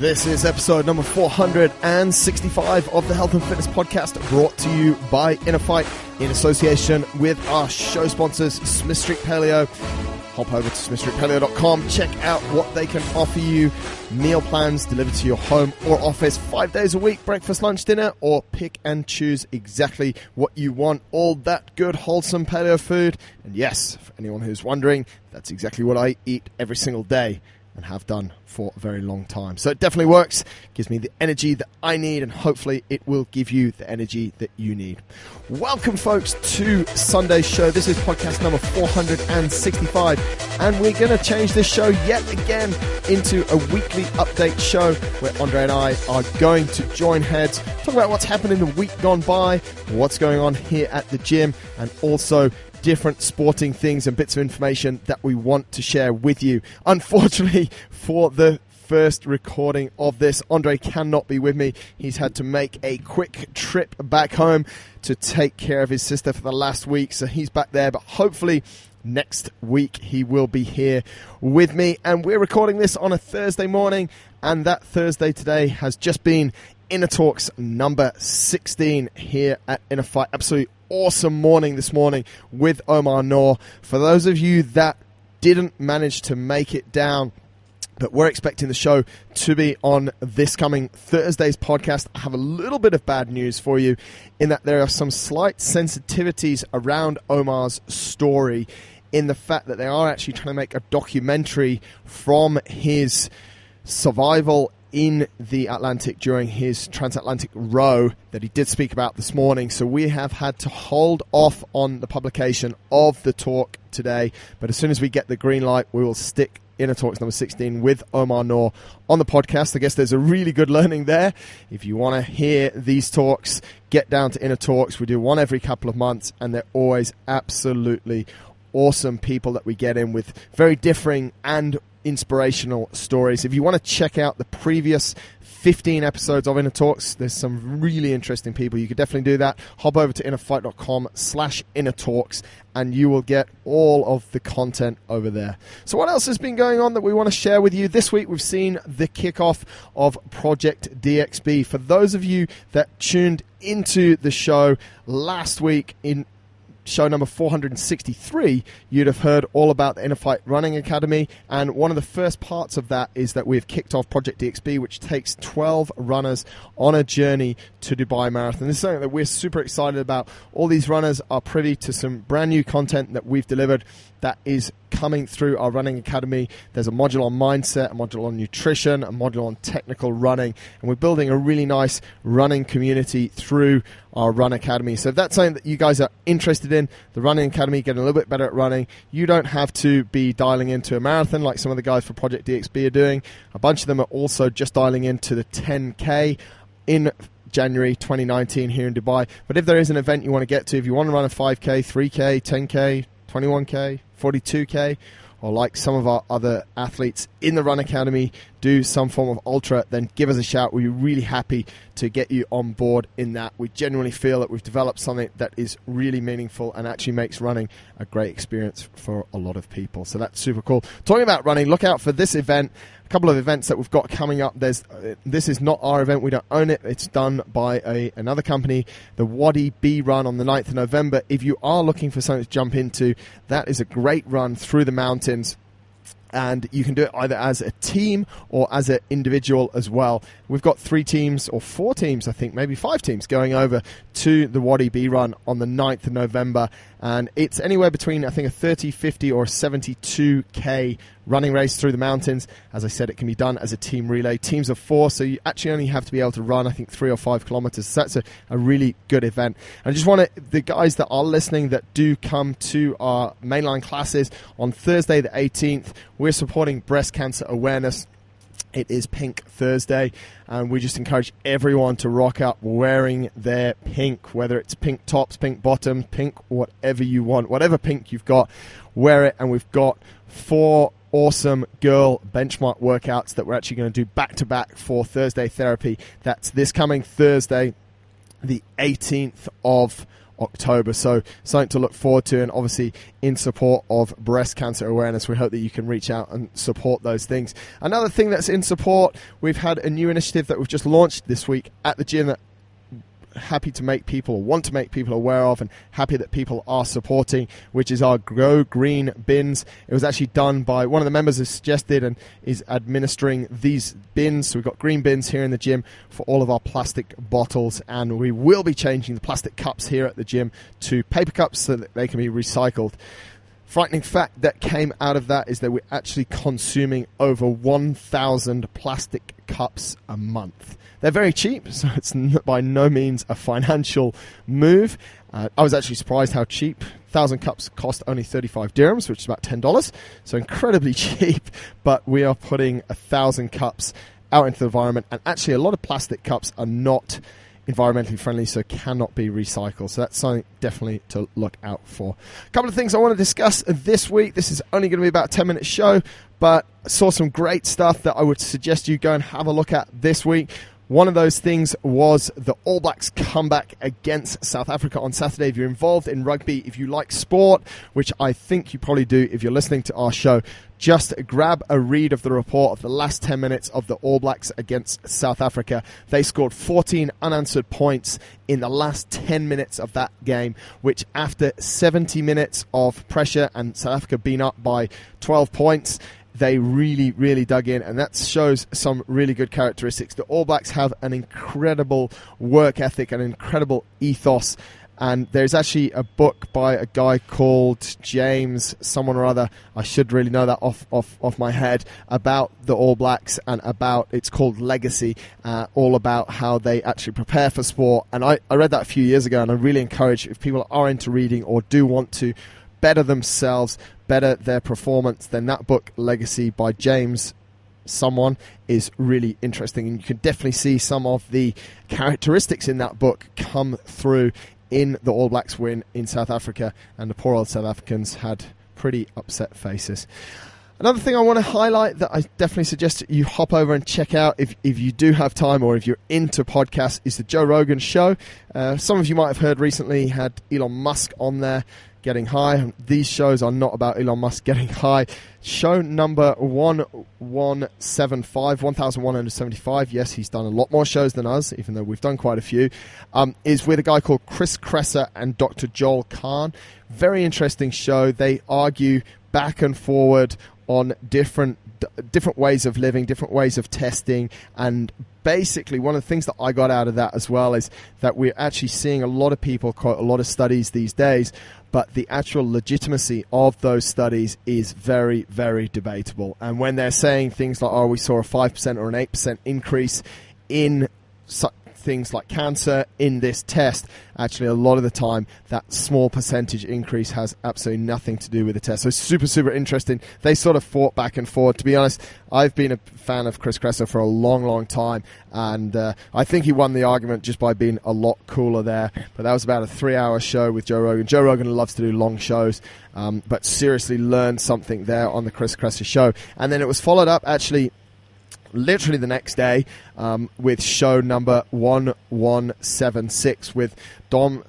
This is episode number 465 of the Health and Fitness Podcast, brought to you by InnerFight in association with our show sponsors, Smith Street Paleo. Hop over to smithstreetpaleo.com, check out what they can offer you. Meal plans delivered to your home or office 5 days a week, breakfast, lunch, dinner, or pick and choose exactly what you want. All that good, wholesome paleo food. And yes, for anyone who's wondering, that's exactly what I eat every single day and have done for a very long time. So it definitely works, gives me the energy that I need, and hopefully it will give you the energy that you need. Welcome, folks, to Sunday's show. This is podcast number 465, and we're going to change this show yet again into a weekly update show where Andre and I are going to join heads, talk about what's happened in the week gone by, what's going on here at the gym, and also different sporting things and bits of information that we want to share with you. Unfortunately, for the first recording of this, Andre cannot be with me. He's had to make a quick trip back home to take care of his sister for the last week, so he's back there, but hopefully next week he will be here with me. And we're recording this on a Thursday morning, and that Thursday today has just been Inner Talks number 16 here at InnerFight. Absolutely awesome morning this morning with Omar Noor. For those of you that didn't manage to make it down, but we're expecting the show to be on this coming Thursday's podcast, I have a little bit of bad news for you in that there are some slight sensitivities around Omar's story, in the fact that they are actually trying to make a documentary from his survival in the Atlantic during his transatlantic row that he did speak about this morning. So we have had to hold off on the publication of the talk today, but as soon as we get the green light, we will stick Inner Talks number 16 with Omar Noor on the podcast. I guess there's a really good learning there. If you want to hear these talks, get down to Inner Talks. We do one every couple of months, and they're always absolutely awesome people that we get in with very differing and inspirational stories. If you want to check out the previous 15 episodes of Inner Talks, there's some really interesting people. You could definitely do that. Hop over to innerfight.com/innertalks and you will get all of the content over there. So what else has been going on that we want to share with you? This week we've seen the kickoff of Project DXB. For those of you that tuned into the show last week in show number 463, you'd have heard all about the InnerFight Running Academy, and one of the first parts of that is that we've kicked off Project DXB, which takes 12 runners on a journey to Dubai Marathon. This is something that we're super excited about. All these runners are privy to some brand new content that we've delivered that is coming through our running academy. There's a module on mindset, a module on nutrition, a module on technical running, and we're building a really nice running community through our Run Academy. So if that's something that you guys are interested in, the Running Academy, getting a little bit better at running, you don't have to be dialing into a marathon like some of the guys for Project DXB are doing. A bunch of them are also just dialing into the 10K in January 2019 here in Dubai. But if there is an event you want to get to, if you want to run a 5K, 3K, 10K, 21K, 42K, or like some of our other athletes in the Run Academy do some form of ultra, then give us a shout. We're really happy to get you on board in that. We genuinely feel that we've developed something that is really meaningful and actually makes running a great experience for a lot of people. So that's super cool. Talking about running, look out for this event. A couple of events that we've got coming up. This is not our event. We don't own it. It's done by another company, the Wadi B Run on the 9th of November. If you are looking for something to jump into, that is a great run through the mountains. And you can do it either as a team or as an individual as well. We've got 3 teams or 4 teams, I think, maybe 5 teams going over to the Wadi B Run on the 9th of November. And it's anywhere between, I think, a 30, 50 or 72K running race through the mountains. As I said, it can be done as a team relay. Teams of 4, so you actually only have to be able to run, I think, 3 or 5 kilometers. So that's a really good event. And I just want the guys that are listening that do come to our mainline classes on Thursday the 18th, we're supporting breast cancer awareness. It is Pink Thursday, and we just encourage everyone to rock up wearing their pink, whether it's pink tops, pink bottoms, pink whatever you want, whatever pink you've got, wear it. And we've got 4 awesome girl benchmark workouts that we're actually going to do back-to-back for Thursday therapy. That's this coming Thursday, the 18th of October. So something to look forward to, and obviously in support of breast cancer awareness, we hope that you can reach out and support those things. Another thing that's in support, we've had a new initiative that we've just launched this week at the gym that happy to make people, or want to make people aware of, and happy that people are supporting, which is our Grow Green bins. It was actually done by one of the members who suggested and is administering these bins. So we've got green bins here in the gym for all of our plastic bottles, and we will be changing the plastic cups here at the gym to paper cups so that they can be recycled. Frightening fact that came out of that is that we're actually consuming over 1,000 plastic cups a month. They're very cheap, so it's by no means a financial move. I was actually surprised how cheap. 1,000 cups cost only 35 dirhams, which is about $10, so incredibly cheap. But we are putting 1,000 cups out into the environment, and actually a lot of plastic cups are not environmentally friendly, so cannot be recycled. So that's something definitely to look out for. A couple of things I want to discuss this week. This is only going to be about a 10-minute show, but I saw some great stuff that I would suggest you go and have a look at this week. One of those things was the All Blacks comeback against South Africa on Saturday. If you're involved in rugby, if you like sport, which I think you probably do if you're listening to our show, just grab a read of the report of the last 10 minutes of the All Blacks against South Africa. They scored 14 unanswered points in the last 10 minutes of that game, which after 70 minutes of pressure and South Africa being up by 12 points, they really, really dug in, and that shows some really good characteristics. The All Blacks have an incredible work ethic, an incredible ethos, and there's actually a book by a guy called James, someone or other, I should really know that off my head, about the All Blacks and about, it's called Legacy, all about how they actually prepare for sport. And I read that a few years ago, and I really encourage, if people are into reading or do want to better themselves, better their performance, then that book, Legacy by James someone, is really interesting. And you can definitely see some of the characteristics in that book come through in the All Blacks win in South Africa, and the poor old South Africans had pretty upset faces. Another thing I want to highlight that I definitely suggest you hop over and check out if you do have time, or if you're into podcasts, is the Joe Rogan show. Some of you might have heard recently he had Elon Musk on there getting high. These shows are not about Elon Musk getting high. Show number 1175, yes, he's done a lot more shows than us, even though we've done quite a few, is with a guy called Chris Kresser and Dr. Joel Kahn. Very interesting show. They argue back and forward on different ways of living, different ways of testing, and basically one of the things that I got out of that as well is that we're actually seeing a lot of people quote a lot of studies these days, but the actual legitimacy of those studies is very, very debatable. And when they're saying things like, oh, we saw a 5% or an 8% increase in things like cancer in this test, actually a lot of the time that small percentage increase has absolutely nothing to do with the test. So super, super interesting. They sort of fought back and forth. To be honest, I've been a fan of Chris Kresser for a long, long time, and I think he won the argument just by being a lot cooler there. But that was about a 3-hour show with Joe Rogan. Joe Rogan loves to do long shows, but seriously learned something there on the Chris Kresser show. And then it was followed up actually literally the next day with show number 1176 with Dom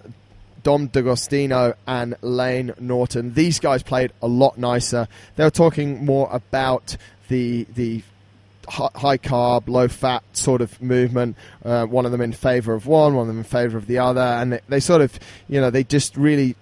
D'Agostino and Lane Norton. These guys played a lot nicer. They were talking more about the high carb, low fat sort of movement. One of them in favor of one of them in favor of the other, and they sort of, they just really,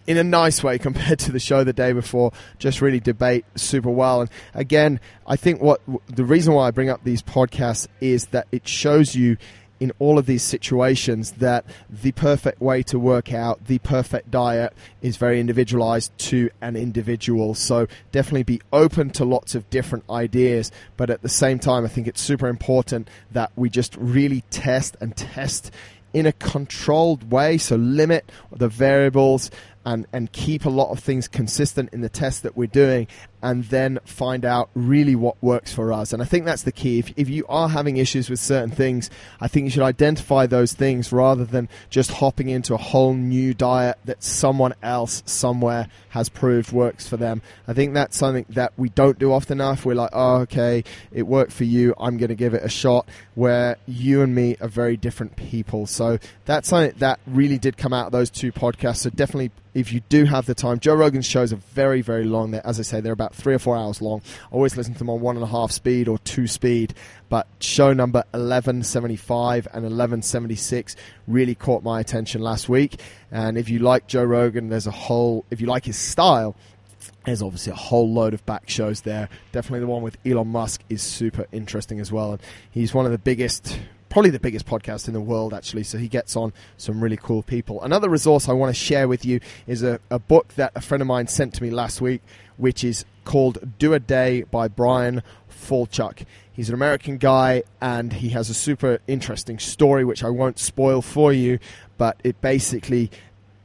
in a nice way compared to the show the day before, just really debate super well. And again, I think the reason why I bring up these podcasts is that it shows you in all of these situations that the perfect way to work out, the perfect diet, is very individualized to an individual. So definitely be open to lots of different ideas, but at the same time, I think it's super important that we just really test in a controlled way. So limit the variables, and keep a lot of things consistent in the tests that we're doing, and then find out really what works for us. And I think that's the key. If you are having issues with certain things, I think you should identify those things rather than just hopping into a whole new diet that someone else somewhere has proved works for them. I think that's something that we don't do often enough. We're like, oh, okay, it worked for you, I'm going to give it a shot, where you and me are very different people. So that's something that really did come out of those two podcasts. So definitely, if you do have the time, Joe Rogan's shows are very, very long. As I say, they're about 3 or 4 hours long. I always listen to them on 1.5 speed or 2 speed. But show number 1175 and 1176 really caught my attention last week. And if you like Joe Rogan, if you like his style, there's obviously a whole load of back shows there. Definitely the one with Elon Musk is super interesting as well. And he's one of the biggest, probably the biggest podcast in the world, actually. So he gets on some really cool people. Another resource I want to share with you is a book that a friend of mine sent to me last week, which is called Do a Day by Brain Falchuck. He's an American guy, and he has a super interesting story, which I won't spoil for you, but it basically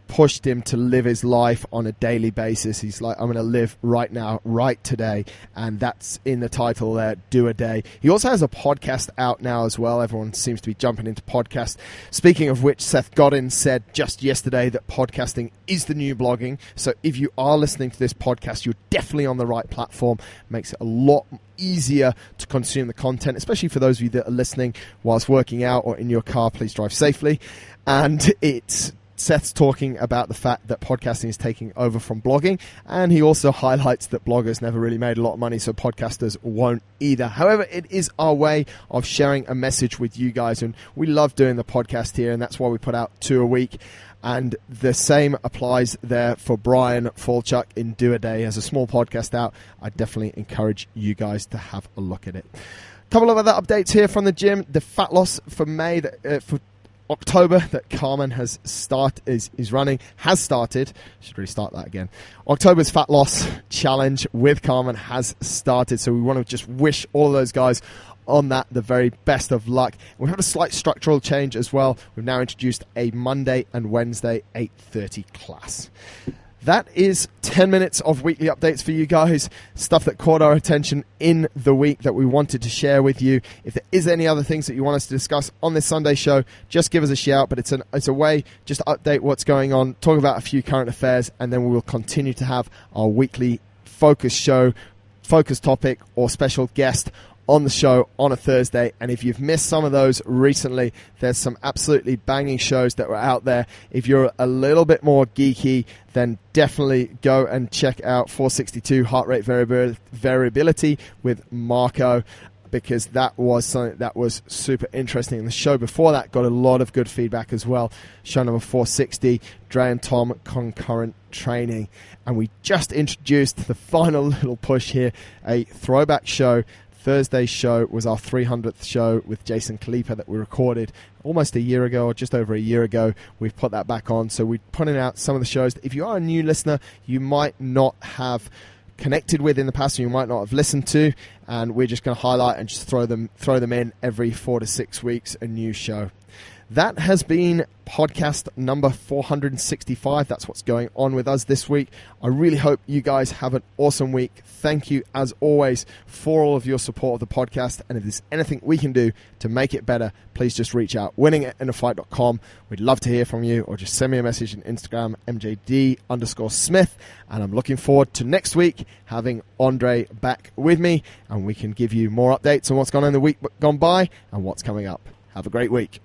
pushed him to live his life on a daily basis. He's like, I'm going to live right now, right today. And that's in the title there, Do a Day. He also has a podcast out now as well. Everyone seems to be jumping into podcasts. Speaking of which, Seth Godin said just yesterday that podcasting is the new blogging. So if you are listening to this podcast, you're definitely on the right platform. Makes it a lot easier to consume the content, especially for those of you that are listening whilst working out or in your car. Please drive safely. And Seth's talking about the fact that podcasting is taking over from blogging, and he also highlights that bloggers never really made a lot of money, so podcasters won't either. However, it is our way of sharing a message with you guys, and we love doing the podcast here, and that's why we put out 2 a week. And the same applies there for Brain Falchuck in Do a Day. As a small podcast out, I definitely encourage you guys to have a look at it. A couple of other updates here from the gym. The fat loss for for October that Carmen has started. Should really start that again. October's fat loss challenge with Carmen has started, so we want to just wish all of those guys on that the very best of luck. We've had a slight structural change as well. We've now introduced a Monday and Wednesday 8:30 class. That is 10 minutes of weekly updates for you guys, stuff that caught our attention in the week that we wanted to share with you. If there is any other things that you want us to discuss on this Sunday show, just give us a shout. But it's a way just to update what's going on, talk about a few current affairs, and then we will continue to have our weekly focus show, focus topic, or special guest on the show on a Thursday. And if you've missed some of those recently, there's some absolutely banging shows that were out there. If you're a little bit more geeky, then definitely go and check out 462 Heart Rate Variability with Marco, because that was something that was super interesting. And the show before that got a lot of good feedback as well. Show number 460, Dre and Tom Concurrent Training. And we just introduced the final little push here, a throwback show. Thursday's show was our 300th show with Jason Kalipa that we recorded almost a year ago, or just over a year ago. We've put that back on. So we're putting out some of the shows that if you are a new listener, you might not have connected with in the past, or you might not have listened to, and we're just going to highlight and just throw them in every 4 to 6 weeks, a new show. That has been podcast number 465. That's what's going on with us this week. I really hope you guys have an awesome week. Thank you, as always, for all of your support of the podcast. And if there's anything we can do to make it better, please just reach out. winning@innerfight.com. We'd love to hear from you, or just send me a message on Instagram, MJD_Smith. And I'm looking forward to next week having Andre back with me, and we can give you more updates on what's gone on in the week gone by and what's coming up. Have a great week.